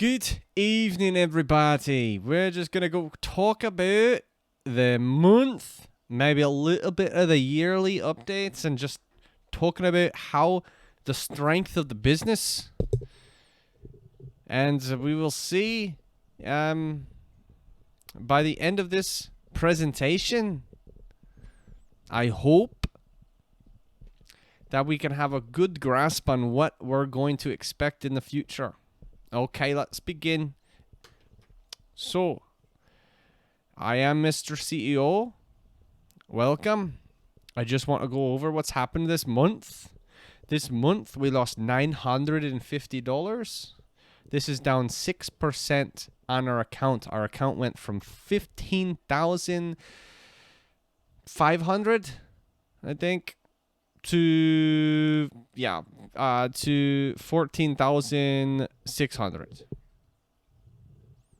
Good evening, everybody. We're just going to go talk about the month, maybe a little bit of the yearly updates, and just talking about how the strength of the business. And we will see by the end of this presentation, I hope that we can have a good grasp on what we're going to expect in the future. Okay, let's begin. So, I am Mr. CEO. Welcome. I just want to go over what's happened this month. This month, we lost $950. This is down 6% on our account. Our account went from 15,500, I think, to 14,600.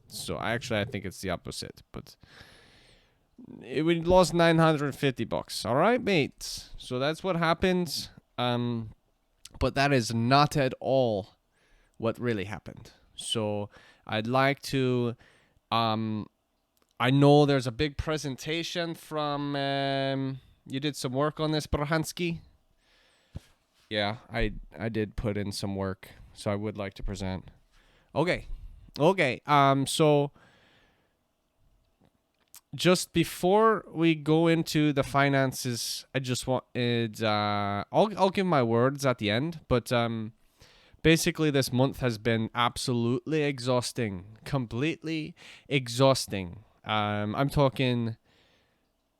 So I think it's the opposite, but we lost $950. All right, mates. So that's what happened. But that is not at all what really happened. So I'd like to I know there's a big presentation from you did some work on this, Brahansky. Yeah, I did put in some work, so I would like to present. Okay. So just before we go into the finances, I just wanted I'll give my words at the end, but basically this month has been absolutely exhausting, completely exhausting. I'm talking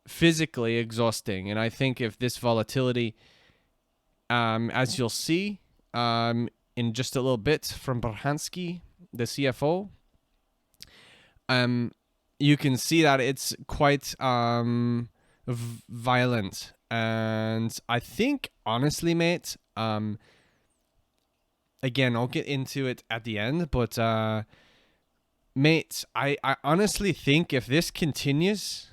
physically exhausting, and I think if this volatility, as you'll see in just a little bit from Brahansky, the CFO, you can see that it's quite violent. And I think, honestly, mate, again, I'll get into it at the end, but mate, I honestly think if this continues,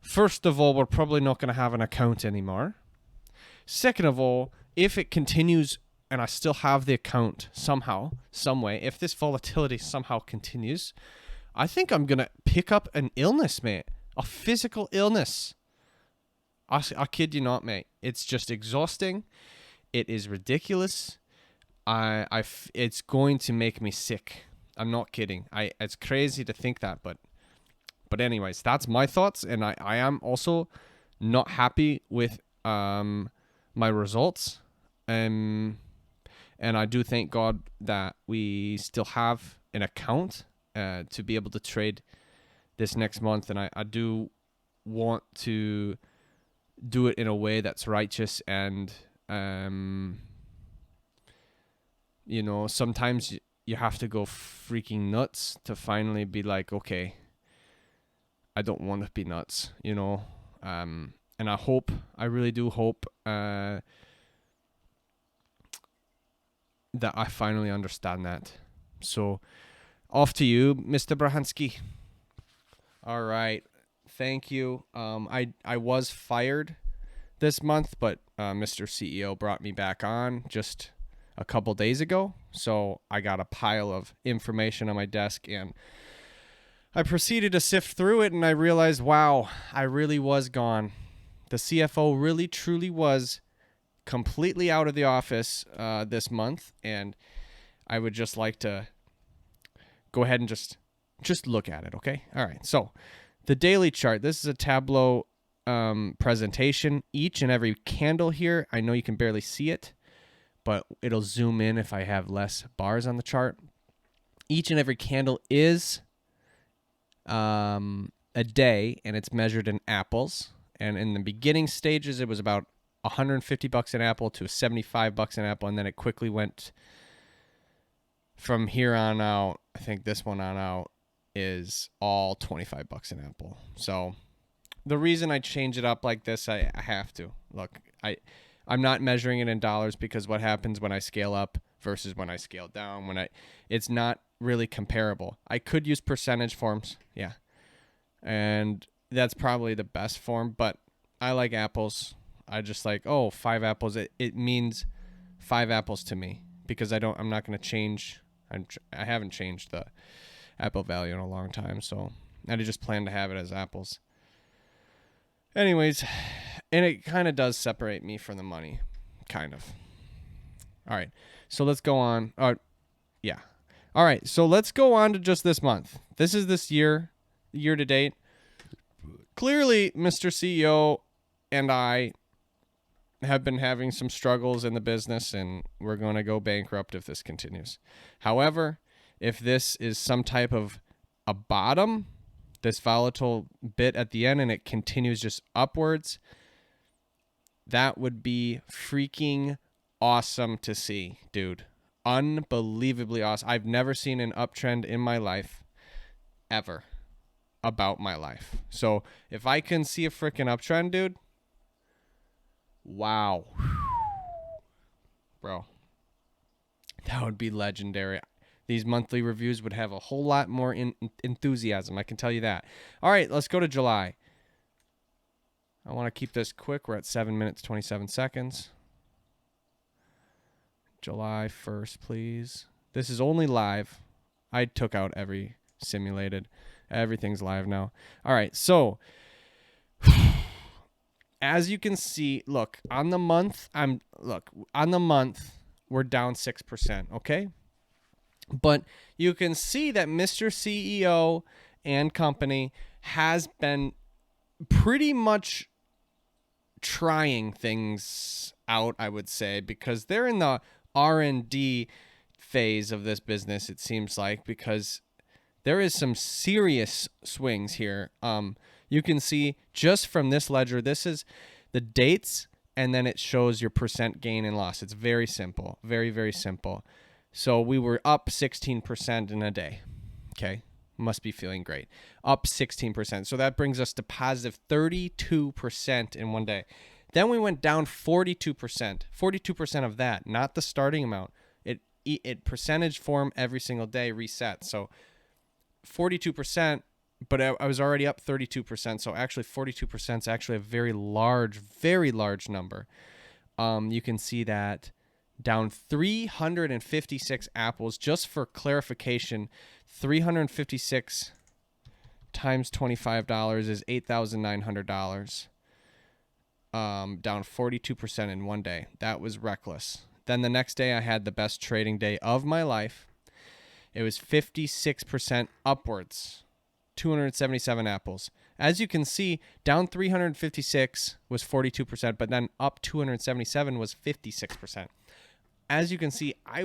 first of all, we're probably not going to have an account anymore. Second of all, if it continues and I still have the account somehow, some way, if this volatility somehow continues, I think I'm going to pick up an illness, mate. A physical illness. I kid you not, mate. It's just exhausting. It is ridiculous. It's going to make me sick. I'm not kidding. It's crazy to think that, but anyways, that's my thoughts, and I am also not happy with my results. And I do thank God that we still have an account to be able to trade this next month. And I do want to do it in a way that's righteous. And, sometimes you have to go freaking nuts to finally be like, okay, I don't want to be nuts, and I really do hope that I finally understand that. So, off to you, Mr. Brahansky. All right. Thank you. I was fired this month, but Mr. CEO brought me back on just a couple days ago. So I got a pile of information on my desk, and I proceeded to sift through it, and I realized, wow, I really was gone. The CFO really, truly was completely out of the office this month, and I would just like to go ahead and just look at it, okay? All right, so the daily chart. This is a Tableau presentation. Each and every candle here, I know you can barely see it, but it'll zoom in if I have less bars on the chart. Each and every candle is a day, and it's measured in apples. And in the beginning stages, it was about $150 an apple to $75 an apple, and then it quickly went from here on out. I think this one on out is all $25 an apple. So the reason I change it up like this, I have to. Look, I'm not measuring it in dollars because what happens when I scale up versus when I scale down, it's not really comparable. I could use percentage forms, yeah. And that's probably the best form, but I like apples. I just like, 5 apples. It means 5 apples to me because I'm not going to change I haven't changed the Apple value in a long time, so I just plan to have it as apples. Anyways, and it kind of does separate me from the money, kind of. All right, so let's go on. Yeah. All right, so let's go on to just this month. This is this year to date. Clearly, Mr. CEO and I have been having some struggles in the business, and we're going to go bankrupt if this continues. However, if this is some type of a bottom, this volatile bit at the end, and it continues just upwards, that would be freaking awesome to see, dude. Unbelievably awesome. I've never seen an uptrend in my life, ever, about my life. So if I can see a freaking uptrend, dude, wow. Bro, that would be legendary. These monthly reviews would have a whole lot more enthusiasm, I can tell you that. All right, let's go to July. I want to keep this quick. We're at 7 minutes, 27 seconds. July 1st, please. This is only live. I took out every simulated. Everything's live now. All right, so as you can see, look, on the month, we're down 6%, okay? But you can see that Mr. CEO and company has been pretty much trying things out, I would say, because they're in the R&D phase of this business, it seems like, because there is some serious swings here. You can see just from this ledger, this is the dates, and then it shows your percent gain and loss. It's very simple, very, very simple. So we were up 16% in a day. Okay, must be feeling great. Up 16%. So that brings us to positive 32% in one day. Then we went down 42%. 42% of that, not the starting amount. It percentage form every single day reset. So 42%, but I was already up 32%. So actually 42% is actually a very large number. You can see that down 356 apples. Just for clarification, 356 times $25 is $8,900. Down 42% in one day. That was reckless. Then the next day I had the best trading day of my life. It was 56% upwards, 277 apples. As you can see, down 356 was 42%, but then up 277 was 56%. As you can see, I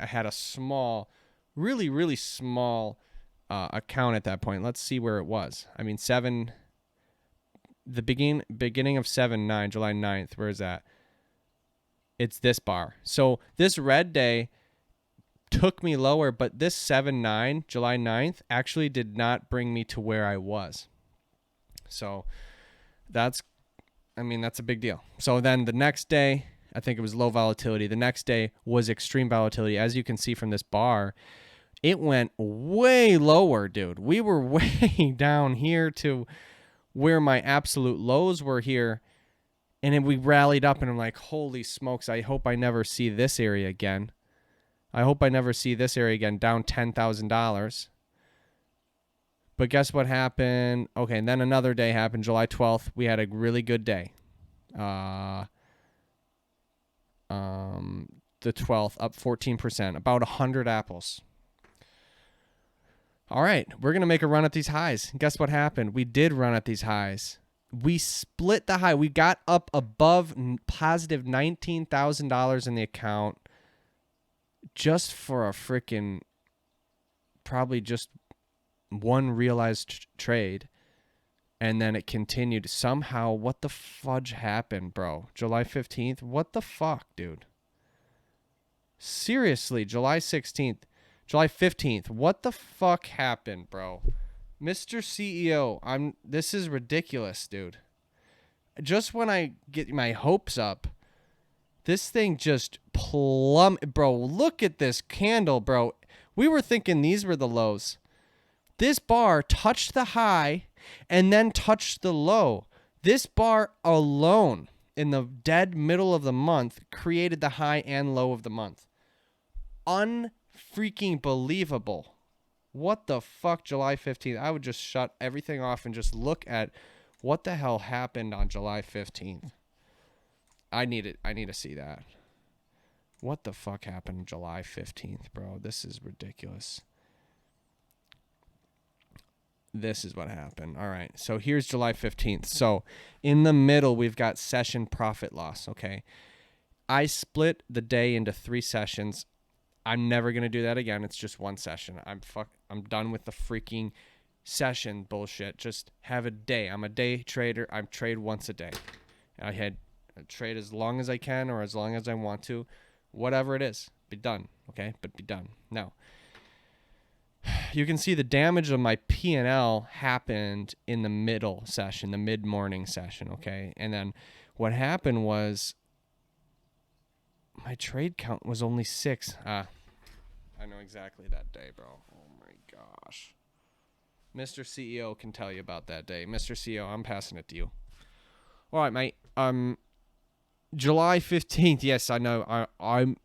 had a small, really small account at that point. Let's see where it was. I mean, the beginning of 7/9, July 9th, where is that? It's this bar. So this red day took me lower, but this 7/9, July 9th, actually did not bring me to where I was. So that's a big deal. So then the next day, I think it was low volatility. The next day was extreme volatility. As you can see from this bar, it went way lower, dude. We were way down here to where my absolute lows were here. And then we rallied up, and I'm like, holy smokes, I hope I never see this area again. Down $10,000. But guess what happened? Okay, and then another day happened, July 12th. We had a really good day. The 12th, up 14%, about 100 apples. All right, we're going to make a run at these highs. Guess what happened? We did run at these highs. We split the high. We got up above positive $19,000 in the account just for a freaking, probably just one realized trade. And then it continued. Somehow, what the fudge happened, bro? July 15th? What the fuck, dude? Seriously, July 16th. July 15th. What the fuck happened, bro? Mr. CEO, this is ridiculous, dude. Just when I get my hopes up, this thing just bro, look at this candle, bro. We were thinking these were the lows. This bar touched the high and then touched the low. This bar alone in the dead middle of the month created the high and low of the month. freaking believable. What the fuck, July 15th? I would just shut everything off and just look at what the hell happened on July 15th. I need to see that. What the fuck happened July 15th, bro? This is ridiculous. This is what happened. All right. So here's July 15th. So in the middle, we've got session profit loss. Okay. I split the day into 3 sessions. I'm never going to do that again. It's just 1 session. I'm done with the freaking session bullshit. Just have a day. I'm a day trader. I trade once a day. I trade as long as I can or as long as I want to. Whatever it is. Be done. Okay? But be done. Now, you can see the damage of my P&L happened in the middle session, the mid-morning session, okay? And then what happened was my trade count was only 6. I know exactly that day, bro. Oh, my gosh. Mr. CEO can tell you about that day. Mr. CEO, I'm passing it to you. All right, mate. July 15th, yes, I know. I'm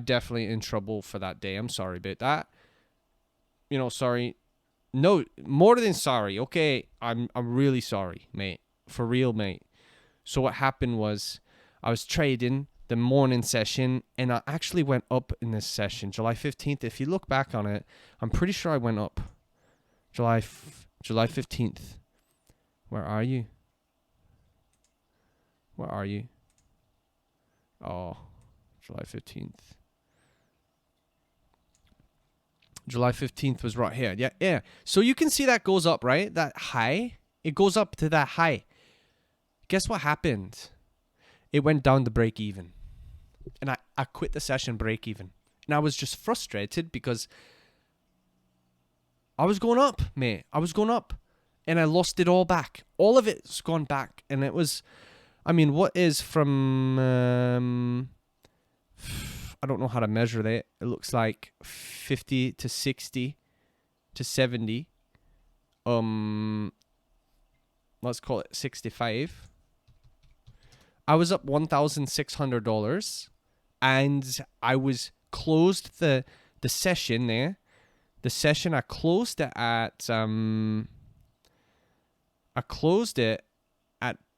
definitely in trouble for that day. I'm sorry about that. Sorry. No, more than sorry. Okay, I'm really sorry, mate. For real, mate. So what happened was I was trading the morning session, and I actually went up in this session, July 15th. If you look back on it, I'm pretty sure I went up. July 15th. Where are you? Where are you? Oh, July 15th. July 15th was right here. Yeah. So you can see that goes up, right? That high. It goes up to that high. Guess what happened? It went down to break even. And I quit the session break even. And I was just frustrated because I was going up, mate. I was going up. And I lost it all back. All of it's gone back. And it was, what is from... I don't know how to measure that. It looks like 50 to 60 to 70. Let's call it 65. I was up $1,600, and I was closed the session there. The session I closed it at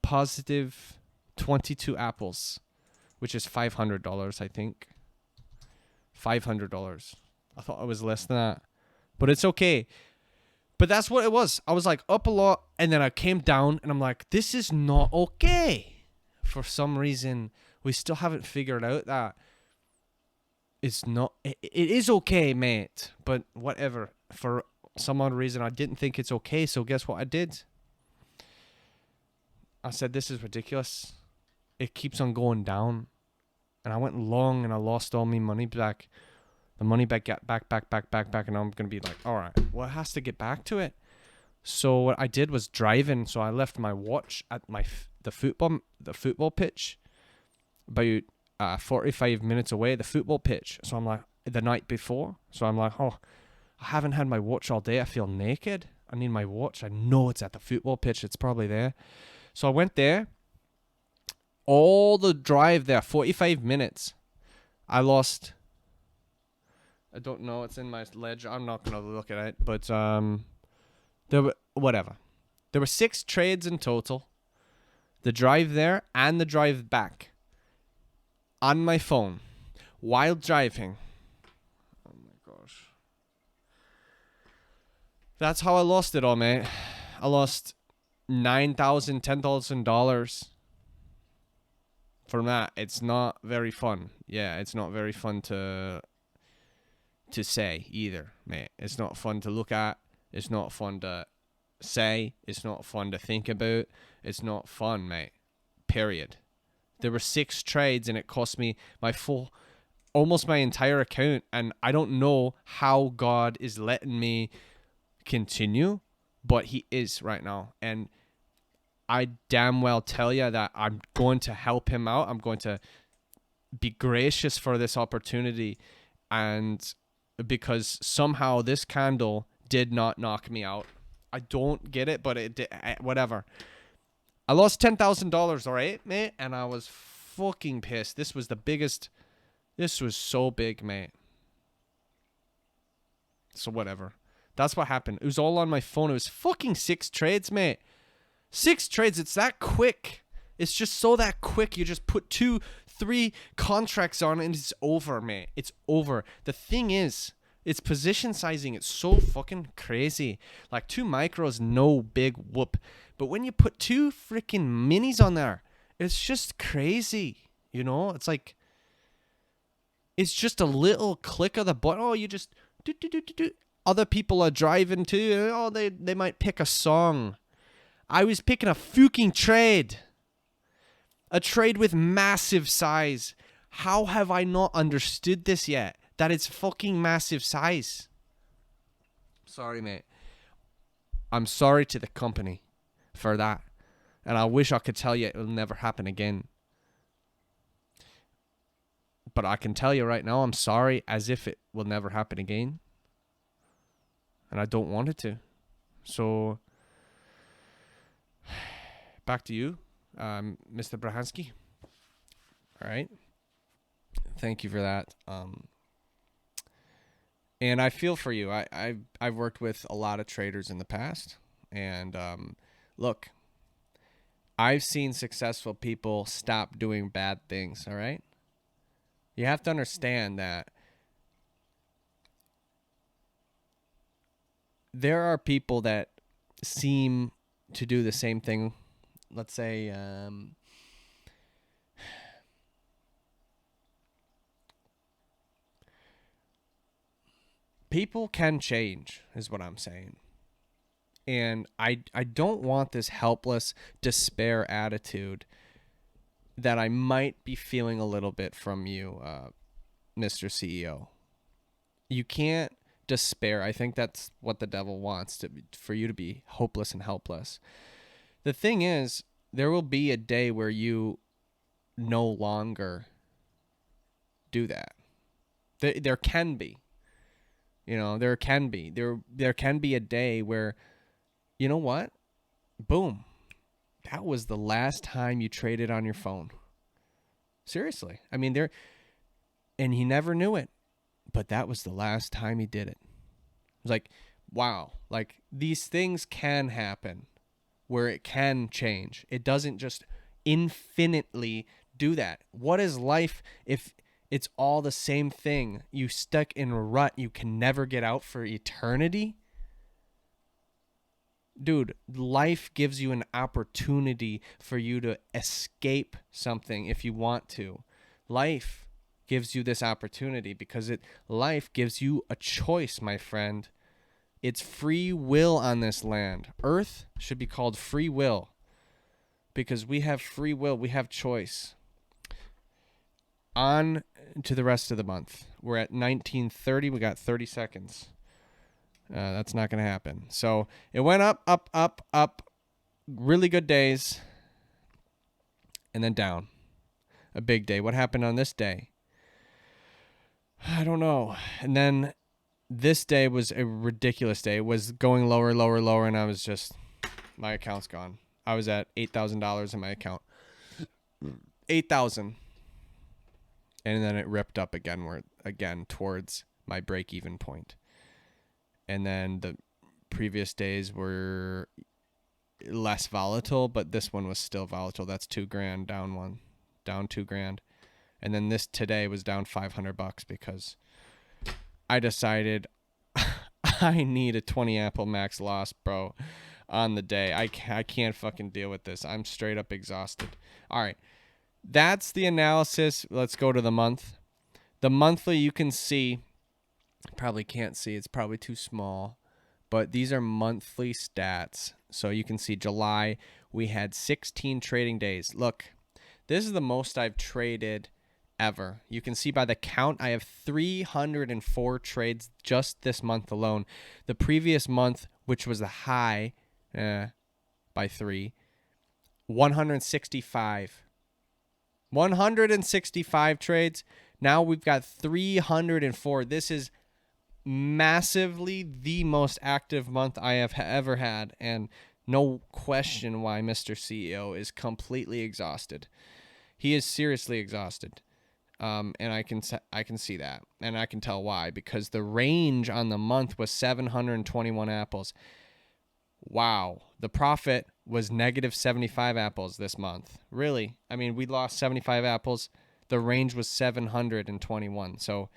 positive 22 apples, which is $500, I think. $500. I thought it was less than that. But it's okay. But that's what it was. I was like up a lot, and then I came down, and I'm like, this is not okay. For some reason, we still haven't figured out that it's not... It is okay, mate. But whatever. For some odd reason, I didn't think it's okay, so guess what I did? I said, this is ridiculous. It keeps on going down. And I went long, and I lost all my money back. The money back, and I'm going to be like, all right, well, it has to get back to it. So what I did was driving. So I left my watch at the football pitch, about 45 minutes away, the football pitch. So I'm like, the night before. So I'm like, oh, I haven't had my watch all day. I feel naked. I need my watch. I know it's at the football pitch. It's probably there. So I went there. All the drive there, 45 minutes. I lost. I don't know. It's in my ledger. I'm not going to look at it. But there were, whatever. There were 6 trades in total. The drive there and the drive back. On my phone. While driving. Oh my gosh. That's how I lost it all, mate. I lost $9,000, $10,000. From that. It's not very fun. Yeah, it's not very fun to say either, mate. It's not fun to look at. It's not fun to say. It's not fun to think about. It's not fun, mate. Period. There were 6 trades, and it cost me almost my entire account, and I don't know how God is letting me continue, but he is right now. And I damn well tell you that I'm going to help him out. I'm going to be gracious for this opportunity. And because somehow this candle did not knock me out. I don't get it, but it did, whatever. I lost $10,000, all right, mate? And I was fucking pissed. This was the biggest. This was so big, mate. So whatever. That's what happened. It was all on my phone. It was fucking 6 trades, mate. 6 trades. It's that quick. It's just so that quick. You just put 2, 3 contracts on and it's over, mate. It's over. The thing is, it's position sizing. It's so fucking crazy. Like 2 micros, no big whoop. But when you put 2 freaking minis on there, it's just crazy. You know, it's like, it's just a little click of the button. Oh, you just do. Other people are driving too. Oh, they might pick a song. I was picking a fucking trade. A trade with massive size. How have I not understood this yet? That it's fucking massive size. Sorry, mate. I'm sorry to the company for that. And I wish I could tell you it will never happen again. But I can tell you right now, I'm sorry as if it will never happen again. And I don't want it to. So, back to you, Mr. Brahansky. All right. Thank you for that. And I feel for you. I've worked with a lot of traders in the past. And look, I've seen successful people stop doing bad things, all right? You have to understand that there are people that seem to do the same thing. Let's say people can change is what I'm saying. And I don't want this helpless despair attitude that I might be feeling a little bit from you, Mr. CEO. You can't despair. I think that's what the devil wants, for you to be hopeless and helpless. The thing is, there will be a day where you no longer do that. There can be. You know, there can be. There can be a day where, you know what? Boom. That was the last time you traded on your phone. Seriously. I mean, and he never knew it, but that was the last time he did it. It was like, wow. Like, these things can happen where it can change. It doesn't just infinitely do that. What is life if it's all the same thing? You stuck in a rut you can never get out for eternity? Dude, life gives you an opportunity for you to escape something if you want to. Life gives you this opportunity because life gives you a choice, my friend. It's free will on this land. Earth should be called free will because we have free will. We have choice. On to the rest of the month. We're at 19:30. We got 30 seconds. That's not going to happen. So it went up, up, up, up. Really good days. And then down. A big day. What happened on this day? I don't know. And then this day was a ridiculous day. It was going lower, lower, lower. And I was just, my account's gone. I was at $8,000 in my account. 8,000. And then it ripped up again towards my break-even point. And then the previous days were less volatile, but this one was still volatile. That's $2,000 down $2,000. And then this today was down $500 because I decided I need a 20 Apple Max loss, bro, on the day. I can't fucking deal with this. I'm straight up exhausted. All right. That's the analysis. Let's go to the month. The monthly, you can see. Probably can't see. It's probably too small. But these are monthly stats. So you can see July, we had 16 trading days. Look, this is the most I've traded ever. You can see by the count, I have 304 trades just this month alone. The previous month, which was the high by 3, 165. 165 trades. Now we've got 304. This is massively the most active month I have ever had, and no question why Mr. CEO is completely exhausted. He is seriously exhausted. And I can see that, and I can tell why, because the range on the month was 721 apples. Wow, the profit was negative 75 apples this month. Really? I mean, we lost 75 apples. The range was 721. So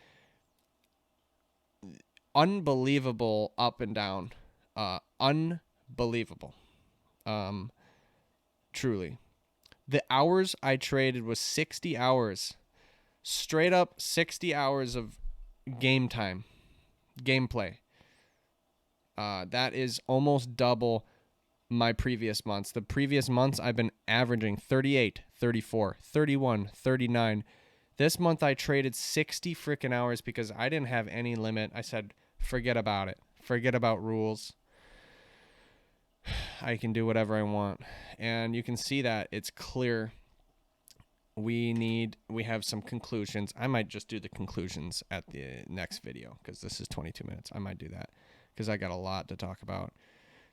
unbelievable up and down. Unbelievable. Truly. The hours I traded was 60 hours. Straight up 60 hours of game time, gameplay. That is almost double my previous months. The previous months I've been averaging 38, 34, 31, 39. This month I traded 60 freaking hours because I didn't have any limit. I said, forget about it. Forget about rules. I can do whatever I want. And you can see that it's clear. We have some conclusions. I might just do the conclusions at the next video because this is 22 minutes. I might do that because I got a lot to talk about.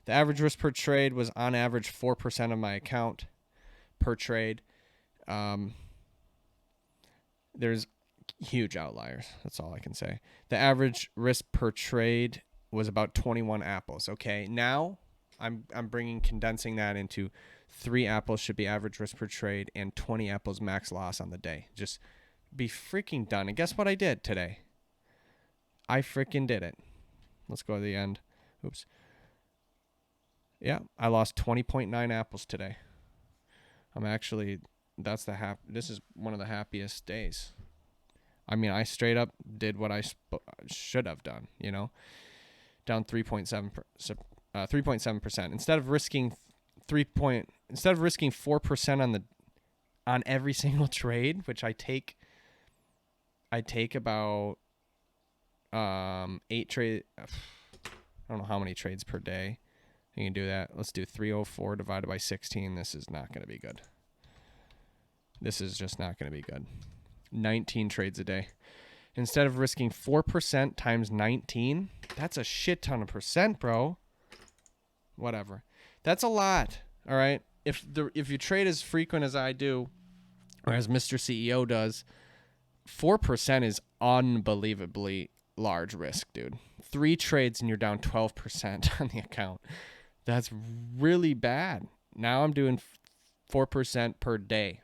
The average risk per trade was on average 4% of my account per trade. There's huge outliers. That's all I can say. The average risk per trade was about 21 apples. Okay, now I'm condensing that into 3 apples should be average risk per trade and 20 apples max loss on the day. Just be freaking done. And guess what I did today? I freaking did it. Let's go to the end. Oops. Yeah, I lost 20.9 apples today. I'm actually, this is one of the happiest days. I mean, I straight up did what I should have done, you know, down 3.7%. Instead of risking 4% on every single trade, which I take about 8 trade. I don't know how many trades per day. You can do that. Let's do 304 divided by 16. This is not going to be good. This is just not going to be good. 19 trades a day. Instead of risking 4% times 19, that's a shit ton of percent, bro. Whatever. That's a lot. All right. If you trade as frequent as I do, or as Mr. CEO does, 4% is unbelievably large risk, dude. 3 trades and you're down 12% on the account. That's really bad. Now I'm doing 4% per day.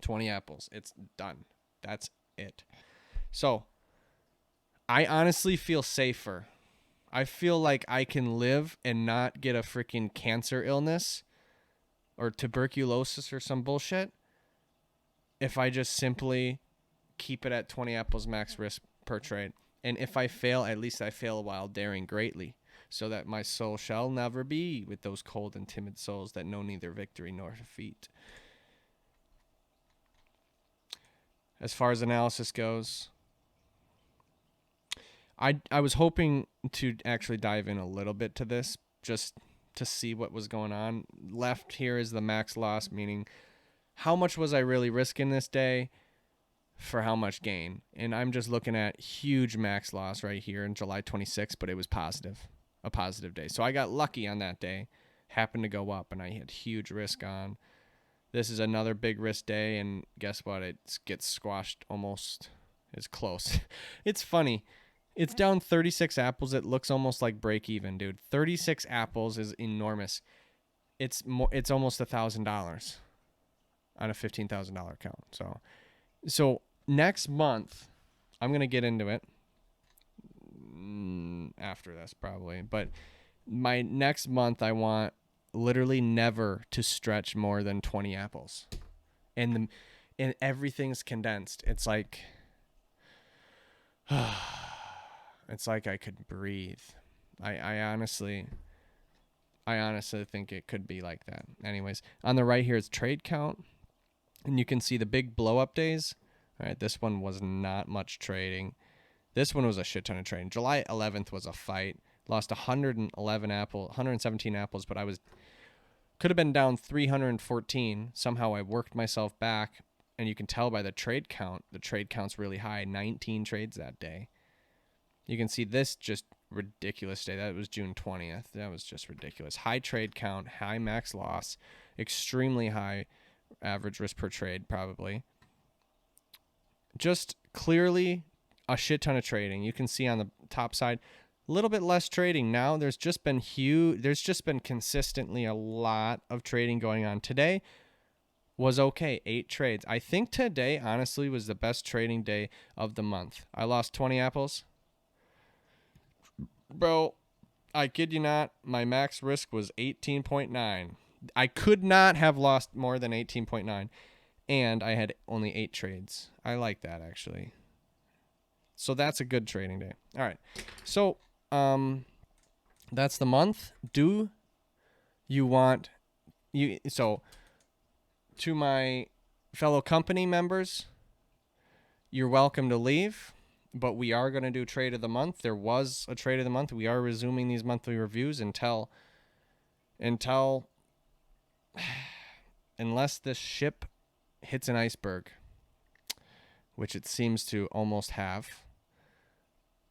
20 apples. It's done. That's it. So I honestly feel safer. I feel like I can live and not get a freaking cancer illness or tuberculosis or some bullshit if I just simply keep it at 20 apples max risk per trade. And if I fail, at least I fail while daring greatly, so that my soul shall never be with those cold and timid souls that know neither victory nor defeat. As far as analysis goes, I was hoping to actually dive in a little bit to this, just to see what was going on. Left here is the max loss, meaning how much was I really risking this day for how much gain. And I'm just looking at huge max loss right here in July 26th, but it was positive, a positive day. So I got lucky on that day, happened to go up, and I had huge risk on. This is another big risk day, and guess what? It gets squashed almost. It's close. It's funny. It's down 36 apples. It looks almost like break even, dude. 36 apples is enormous. It's almost $1,000 on a $15,000 account. So next month, I'm gonna get into it after this probably. But my next month, I want literally never to stretch more than 20 apples, and everything's condensed. It's like. It's like I could breathe. I honestly think it could be like that. Anyways, on the right here is trade count, and you can see the big blow up days. All right, this one was not much trading. This one was a shit ton of trading. July 11th was a fight. Lost 117 apples, but could have been down 314. Somehow I worked myself back, and you can tell by the trade count. The trade count's really high. 19 trades that day. You can see this just ridiculous day. That was June 20th. That was just ridiculous. High trade count, high max loss, extremely high average risk per trade probably. just clearly a shit ton of trading. You can see on the top side, a little bit less trading now. There's just been consistently a lot of trading going on. Today was okay, 8 trades. I think today honestly was the best trading day of the month. I lost 20 apples. Bro, I kid you not, my max risk was 18.9. I could not have lost more than 18.9, and I had only 8 trades. I like that, actually. So that's a good trading day. All right. So, that's the month. Do you want so to my fellow company members, you're welcome to leave, but we are going to do trade of the month. There was a trade of the month. We are resuming these monthly reviews until unless this ship hits an iceberg, which it seems to almost have.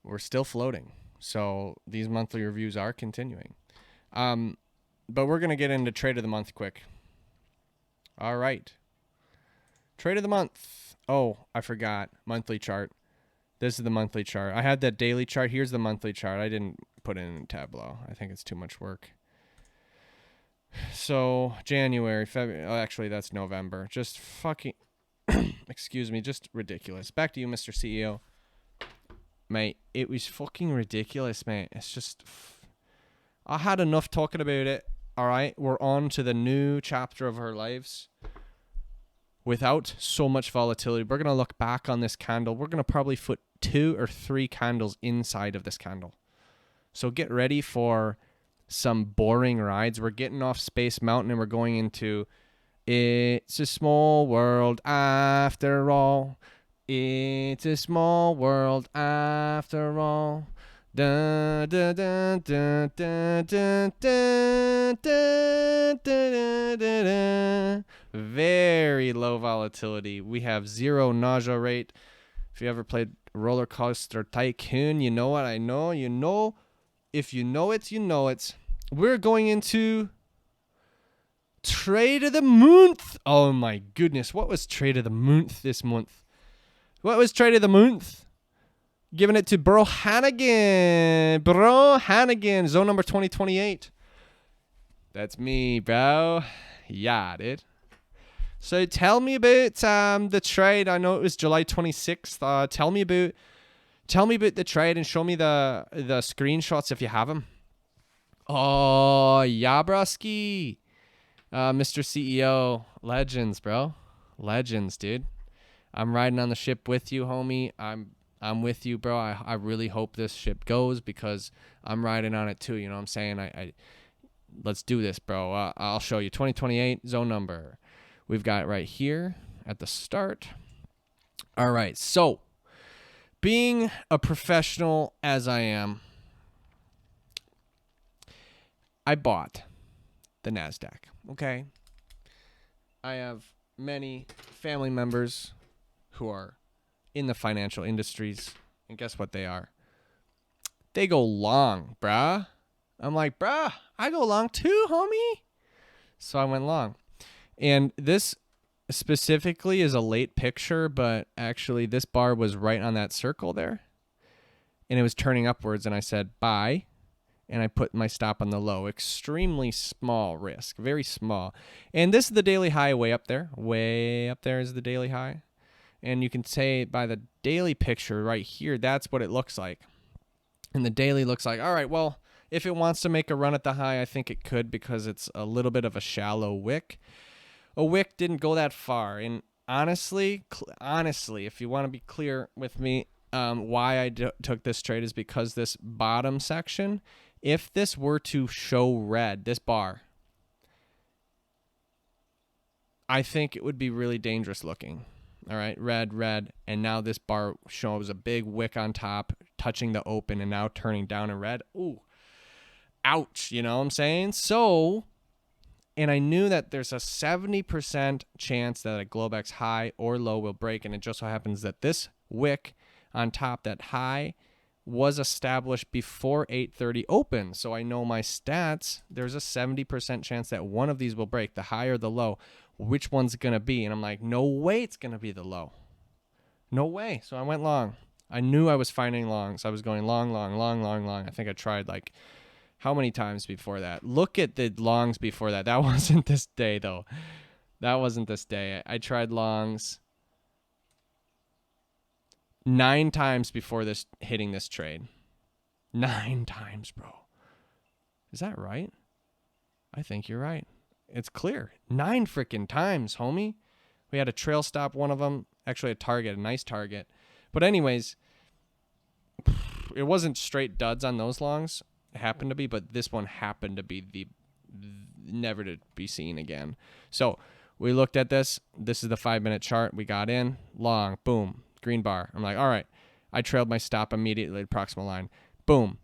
We're still floating. So these monthly reviews are continuing. But we're going to get into trade of the month quick. All right. Trade of the month. Oh, I forgot. Monthly chart. This is the monthly chart. I had that daily chart. Here's the monthly chart. I didn't put it in Tableau. I think it's too much work. So January, February. Oh, actually, that's November. Just fucking, excuse me, just ridiculous. Back to you, Mr. CEO. Mate, it was fucking ridiculous, mate. It's just, I had enough talking about it. All right, we're on to the new chapter of our lives without so much volatility. We're going to look back on this candle. We're going to probably put 2 or 3 candles inside of this candle. So get ready for some boring rides. We're getting off Space Mountain and we're going into It's a Small World After All. It's a small world after all. Da, da, da, da, da, da, da, da, da, da, da. Very low volatility. We have 0 nausea rate. If you ever played Roller Coaster Tycoon, you know what I know. You know, if you know it, you know it. We're going into Trade of the Month. Oh my goodness. What was Trade of the Month this month? What was Trade of the Month? Giving it to Bro Hannigan. Bro Hannigan. Zone number 2028. That's me, bro. Yeah, dude. So tell me about the trade. I know it was July 26th. Tell me about the trade and show me the screenshots if you have them. Oh, yeah, broski. Mr. CEO. Legends, bro. Legends, dude. I'm riding on the ship with you, homie. I'm with you, bro. I really hope this ship goes because I'm riding on it too. You know what I'm saying? Let's do this, bro. I'll show you. 2028 zone number. We've got it right here at the start. All right. So, being a professional as I am, I bought the NASDAQ. Okay. I have many family members who are in the financial industries. And guess what they are? They go long, bruh. I'm like, bruh, I go long too, homie. So I went long. And this specifically is a late picture, but actually this bar was right on that circle there. And it was turning upwards, and I said, buy. And I put my stop on the low. Extremely small risk. Very small. And this is the daily high way up there. Way up there is the daily high. And you can say by the daily picture right here, that's what it looks like. And the daily looks like, all right, well, if it wants to make a run at the high, I think it could because it's a little bit of a shallow wick. A wick didn't go that far. And honestly, if you want to be clear with me, why I took this trade is because this bottom section, if this were to show red, this bar, I think it would be really dangerous looking. All right, red, and now this bar shows a big wick on top, touching the open, and now turning down in red. Ooh, ouch, you know what I'm saying? So, and I knew that there's a 70% chance that a Globex high or low will break, and it just so happens that this wick on top, that high, was established before 8:30 open. So I know my stats, there's a 70% chance that one of these will break, the high or the low. Which one's going to be? And I'm like, no way it's going to be the low. No way. So I went long. I knew I was finding longs. I was going long, long, long, long, long. I think I tried like how many times before that? Look at the longs before that. That wasn't this day though. That wasn't this day. I tried longs 9 times before this hitting this trade. 9 times, bro. Is that right? I think you're right. It's clear. 9 freaking times, homie. We had a trail stop, one of them. Actually, a target, a nice target. But anyways, it wasn't straight duds on those longs. It happened to be, but this one happened to be the never to be seen again. So we looked at this. This is the 5-minute chart. We got in. Long. Boom. Green bar. I'm like, all right. I trailed my stop immediately at proximal line. Boom.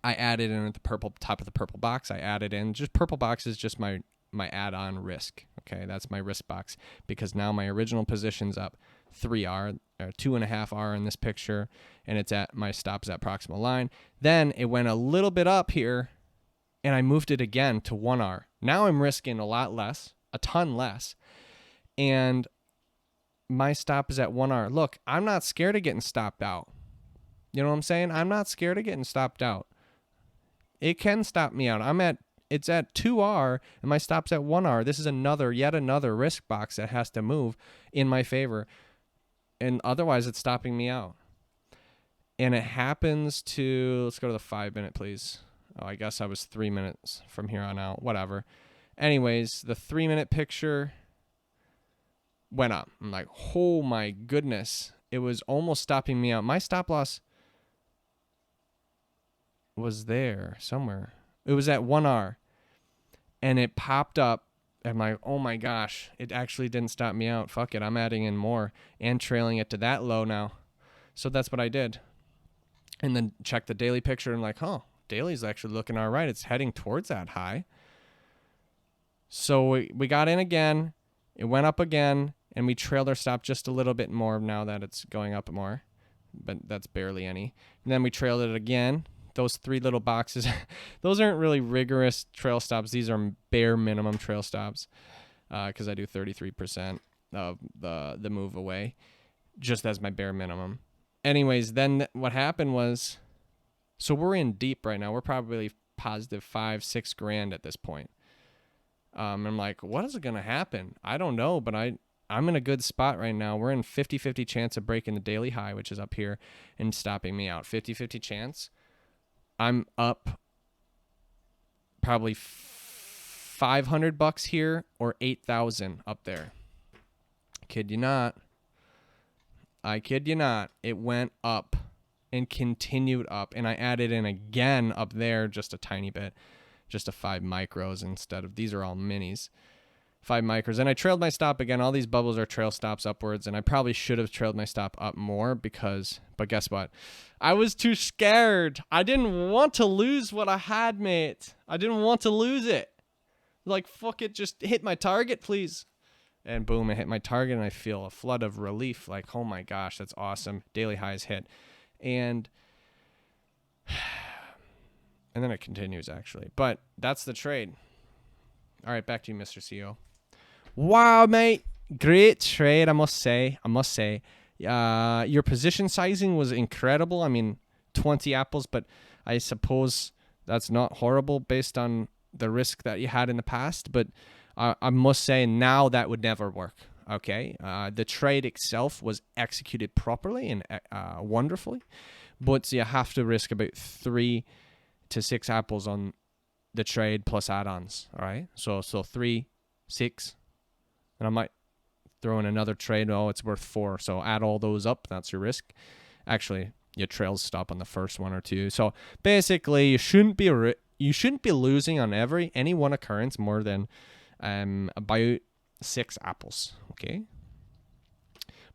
I added in at the purple top of the purple box. I added in just purple box is just my add-on risk. Okay, that's my risk box because now my original position's up 3R or 2.5R in this picture, and it's at my stops at proximal line. Then it went a little bit up here, and I moved it again to 1R. Now I'm risking a lot less, a ton less, and my stop is at 1R. Look, I'm not scared of getting stopped out. You know what I'm saying? I'm not scared of getting stopped out. It can stop me out. It's at 2R and my stop's at 1R. This is yet another risk box that has to move in my favor. And otherwise it's stopping me out. And it happens to, let's go to the 5-minute, please. Oh, I guess I was 3 minutes from here on out. Whatever. Anyways, the 3-minute picture went up. I'm like, oh my goodness. It was almost stopping me out. My stop loss was there somewhere. It was at 1R and it popped up. I'm like, oh my gosh, it actually didn't stop me out. Fuck it. I'm adding in more and trailing it to that low now. So that's what I did. And then check the daily picture and like, oh, daily's actually looking all right. It's heading towards that high. So we got in again. It went up again and we trailed our stop just a little bit more now that it's going up more, but that's barely any. And then we trailed it again. Those 3 little boxes, those aren't really rigorous trail stops. These are bare minimum trail stops because I do 33% of the move away just as my bare minimum. Anyways, then what happened was, so we're in deep right now. We're probably positive 5-6 grand at this point. I'm like, what is going to happen? I don't know, but I'm in a good spot right now. We're in 50-50 chance of breaking the daily high, which is up here, and stopping me out. 50-50 chance. I'm up probably $500 here or 8,000 up there. Kid you not. I kid you not. It went up and continued up, and I added in again up there just a tiny bit, just a 5 micros instead of, these are all minis. 5 micros, and I trailed my stop again. All these bubbles are trail stops upwards, and I probably should have trailed my stop up more but guess what? I was too scared. I didn't want to lose what I had, mate. I didn't want to lose it. Like, fuck it, just hit my target, please. And boom, I hit my target, and I feel a flood of relief. Like, oh my gosh, that's awesome. Daily highs hit. And then it continues, actually. But that's the trade. All right, back to you, Mr. CEO. Wow, mate. Great trade, I must say. Your position sizing was incredible. I mean, 20 apples, but I suppose that's not horrible based on the risk that you had in the past. But I must say now that would never work. Okay. The trade itself was executed properly and wonderfully, but you have to risk about 3 to 6 apples on the trade plus add-ons. All right. So 3, 6, and I might throw in another trade. Oh, it's worth 4. So add all those up. That's your risk. Actually, your trails stop on the first 1 or 2. So basically, you shouldn't be losing on any one occurrence more than about 6 apples. Okay.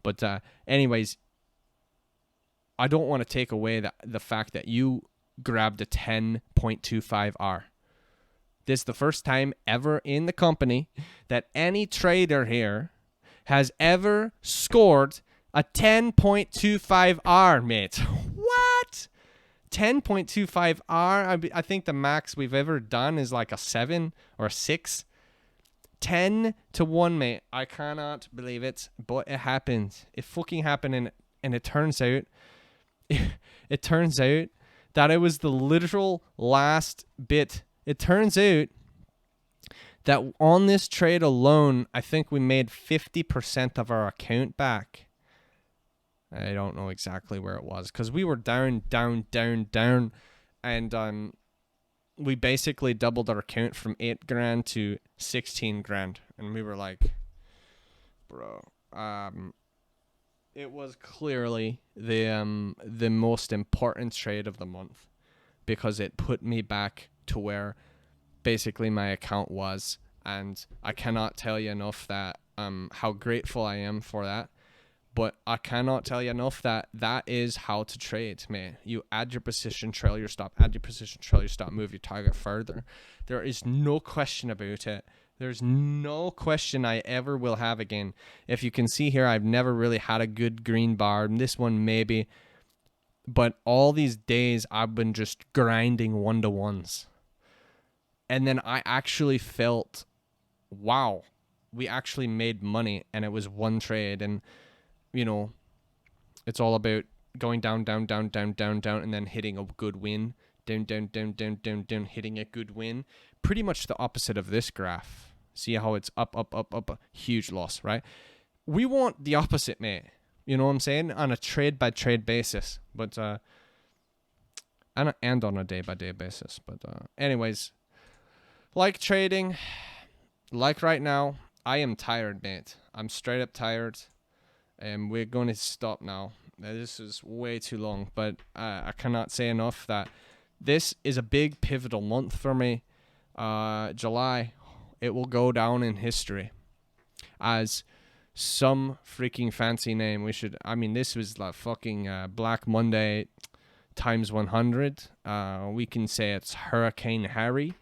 But anyways, I don't want to take away the fact that you grabbed a 10.25R. This is the first time ever in the company that any trader here has ever scored a 10.25R, mate. What? 10.25R? I think the max we've ever done is like a 7 or a 6. 10-1, mate. I cannot believe it, but it happened. It fucking happened, and it turns out, it turns out that it was the literal last bit. It turns out that on this trade alone, I think we made 50% of our account back. I don't know exactly where it was because we were down, and we basically doubled our account from $8,000 to 16 grand, and we were like, bro, it was clearly the most important trade of the month because it put me back to where basically my account was, and I cannot tell you enough that how grateful I am for that. But I cannot tell you enough that that is how to trade, man. You add your position, trail your stop, add your position, trail your stop, move your target further. There is no question about it. There's no question I ever will have again. If you can see here, I've never really had a good green bar. This one maybe. But all these days, I've been just grinding 1-to-1s. And then I actually felt, wow, we actually made money, and it was one trade. And you know, it's all about going down, and then hitting a good win. Down, hitting a good win. Pretty much the opposite of this graph. See how it's up, huge loss, right? We want the opposite, mate. You know what I'm saying? On a trade-by-trade basis. But, and on a day-by-day basis. But, anyways, like trading, like right now, I am tired, mate. I'm straight up tired. And we're going to stop now. This is way too long, but I cannot say enough that this is a big pivotal month for me. July, it will go down in history as some freaking fancy name. This was like fucking Black Monday times 100. We can say it's Hurricane Harry,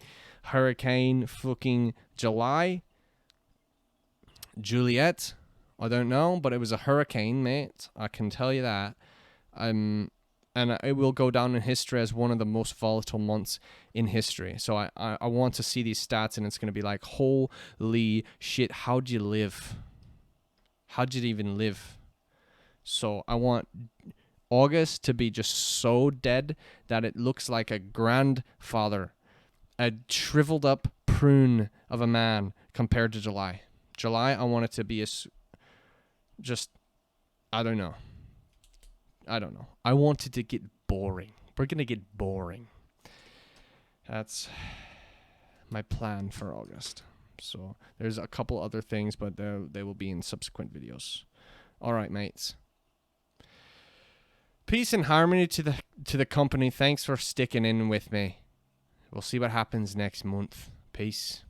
Hurricane fucking July, Juliet. I don't know, but it was a hurricane, mate. I can tell you that. And it will go down in history as one of the most volatile months in history. So I want to see these stats, and it's going to be like, holy shit, how'd you live? How'd you even live? So I want August to be just so dead that it looks like a grandfather, a shriveled up prune of a man compared to July. July, I want it to be I don't know. I want it to get boring. We're going to get boring. That's my plan for August. So there's a couple other things, but they will be in subsequent videos. All right, mates. Peace and harmony to the company. Thanks for sticking in with me. We'll see what happens next month. Peace.